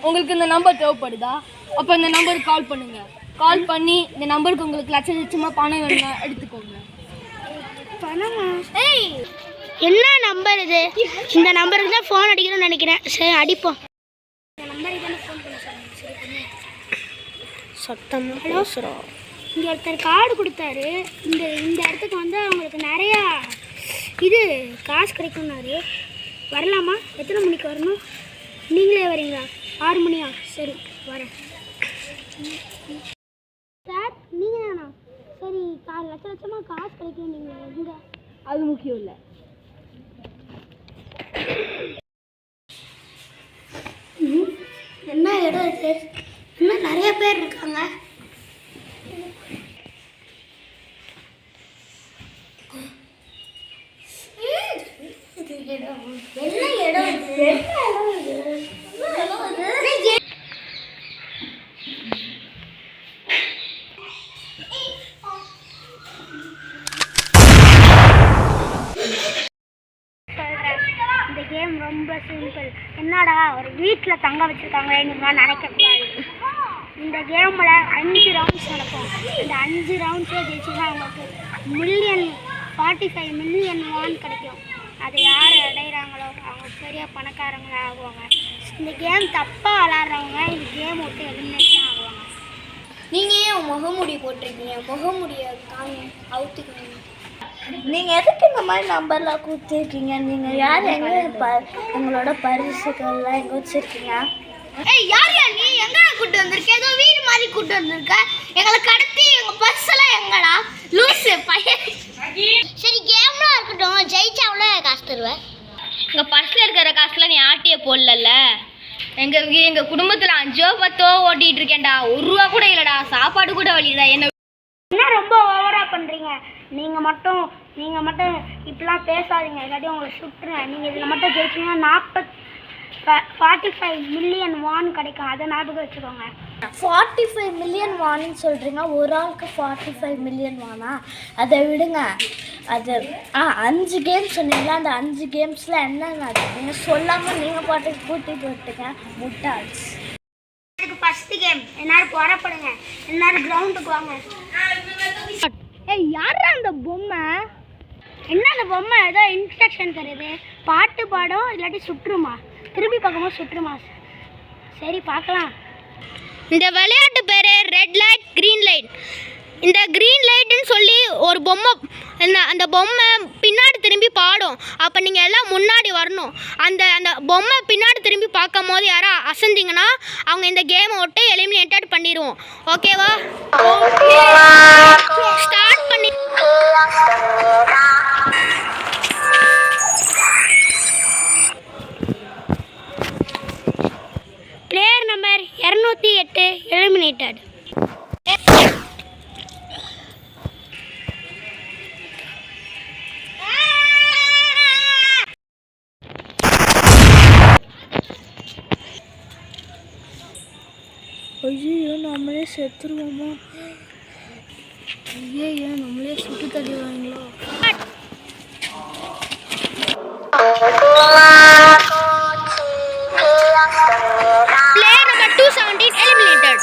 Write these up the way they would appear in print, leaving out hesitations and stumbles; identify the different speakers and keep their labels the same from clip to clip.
Speaker 1: உங்களுக்கு இந்த நம்பர் தேவைப்படுதா? அப்போ இந்த நம்பருக்கு கால் பண்ணுங்கள். கால் பண்ணி இந்த நம்பருக்கு உங்களுக்கு லட்சமாக பணம் வேணும்னா எடுத்துக்கோங்க.
Speaker 2: பணமா? ஏய், என்ன நம்பர் இது? இந்த நம்பருக்கு தான் ஃபோன் அடிக்கணும்னு நினைக்கிறேன். சரி, அடிப்போம். இந்த நம்பருக்கு தானே ஃபோன் பண்ண சொல்லுங்கள். சத்தமாக பேசுகிறோம். இங்கே ஒருத்தர் கார்டு கொடுத்தாரு. இந்த இடத்துக்கு வந்து அவங்களுக்கு நிறையா காசு கிடைக்கும்னாரு. வரலாமா? எத்தனை மணிக்கு வரணும்? நீங்களே வரீங்களா? 6 மணியா? சரி, வரேன். சார், நீங்கள் தானா? சரி, லட்சமாக காசு கிடைக்கும். நீங்கள் எங்கே?
Speaker 1: அது முக்கியம் இல்லை.
Speaker 2: என்ன இடம் இது? இன்னும் நிறைய பேர் இருக்காங்க. என்ன இடம் இது? இந்த கேம் ரொம்ப சிம்பிள். என்னடா ஒரு வீட்டில் தங்க வச்சுருக்காங்க நீங்கள் நினைக்கக்கூடாது. இந்த கேமில் 5 ரவுண்ட்ஸ் நடக்கும். இந்த 5 ரவுண்ட்ஸே ஜெயிச்சுன்னா அவங்களுக்கு 45 மில்லியன் வான் கிடைக்கும். அதை யார் அடைகிறாங்களோ அவங்க பெரிய பணக்காரங்களாக ஆகுவாங்க. இந்த கேம் தப்பாக விளாட்றவங்க இந்த கேம் விட்டு எலிமினேட் தான் ஆகுவாங்க.
Speaker 3: நீங்கள் ஏன் முகமுடி போட்டிருக்கீங்க? முகமுடியை அவுத்துக்கணும். நீங்கள் எதுக்கு இந்த மாதிரி நம்பர்லாம் கொடுத்துருக்கீங்க? நீங்கள் யார்? எங்கே உங்களோட பரிசுகள்லாம் எங்கே வச்சுருக்கீங்க?
Speaker 2: ஏய், யார் நீ? எங்கே கூப்பிட்டு வந்திருக்க? ஏதோ வீடு மாதிரி கூப்பிட்டு வந்திருக்க. எங்களை கடத்தி எங்கள் பர்ஸெல்லாம் எங்கடா? லூஸு பையன். சரி, கேம்லாம் இருக்கட்டும். ஜெயிச்சா அவ்வளோ காசு தருவேன்.
Speaker 3: எங்கள் பர்ஸில் இருக்கிற காசுலாம் நீ ஆட்டியே போடல. எங்கள் குடும்பத்தில் 5ஓ 10ஓ ஓட்டிகிட்டு இருக்கேன்டா. 1 ரூபா கூட இல்லைடா. சாப்பாடு கூட வழிடா.
Speaker 2: என்ன ரொம்ப ஓவராக பண்ணுறீங்க? நீங்கள் மட்டும் இப்படிலாம் பேசாதீங்க. இல்லாட்டி உங்களை சுட்டுருங்க. நீங்கள் இதில் மட்டும் ஜெயிச்சிங்கன்னா 45 மில்லியன் வான் கிடைக்கும். அதை ஞாபகம் வச்சுக்கோங்க.
Speaker 3: 45 மில்லியன் வான்னு சொல்கிறீங்க. ஒரு ஆளுக்கு 45 மில்லியன் வானா? அதை விடுங்க. அது 5 கேம்ஸ் சொன்னீங்களா? அந்த 5 கேம்ஸில் என்னென்ன நீங்கள் சொல்லாமல் நீங்கள் பாட்டுக்கு கூட்டி போட்டுங்க. முட்டாள்ஸ்.
Speaker 2: இதுக்கு ஃபஸ்ட்டு கேம். எல்லாரும் புறப்படுங்க. எல்லாரும் கிரவுண்டுக்கு வாங்க. ஏய், யாரா அந்த பொம்மை? என்ன அந்த பொம்மை? ஏதோ இன்ஸ்ட்ரக்ஷன் தருது. பாட்டு பாடும், இல்லாட்டி சுற்றுமா? திரும்பி பார்க்கும்போது சுற்றுமா? சரி, பார்க்கலாம்.
Speaker 3: இந்த விளையாட்டு பேர் ரெட் லைட் க்ரீன் லைட். இந்த க்ரீன் லைட்டுன்னு சொல்லி ஒரு பொம்மை, அந்த பொம்மை பின்னாடி திரும்பி பாடும். அப்போ நீங்கள் எல்லாம் முன்னாடி வரணும். அந்த பொம்மை பின்னாடி திரும்பி பார்க்கும் போது யாரா அசந்திங்கன்னா அவங்க இந்த கேமை விட்டு எலிமினேட்டட் பண்ணிடுவோம். ஓகேவா? ஸ்டார்ட் பண்ணி
Speaker 2: பிளேயர் நம்பர் 208 எலிமினேட்டட்.
Speaker 1: ஐயோ, நம்மளே செத்துருவோமா? ஐயோ, நம்மளே சுட்டு தள்ளிடுவாங்களோ?
Speaker 2: Player number 217 eliminated.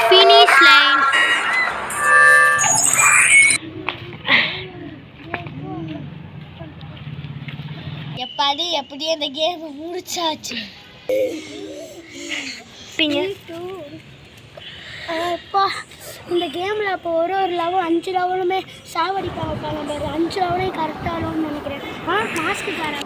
Speaker 3: Finish line. எப்படியே இந்த கேம் முடிச்சாச்சு.
Speaker 2: அப்பா, இந்த கேமில் அப்போ ஒரு லெவல் 5 லெவலுமே சாவடிப்பாங்க. 5 லெவலையும் கரெக்டாக நினைக்கிறேன். மாஸ்க்கு தரேன்.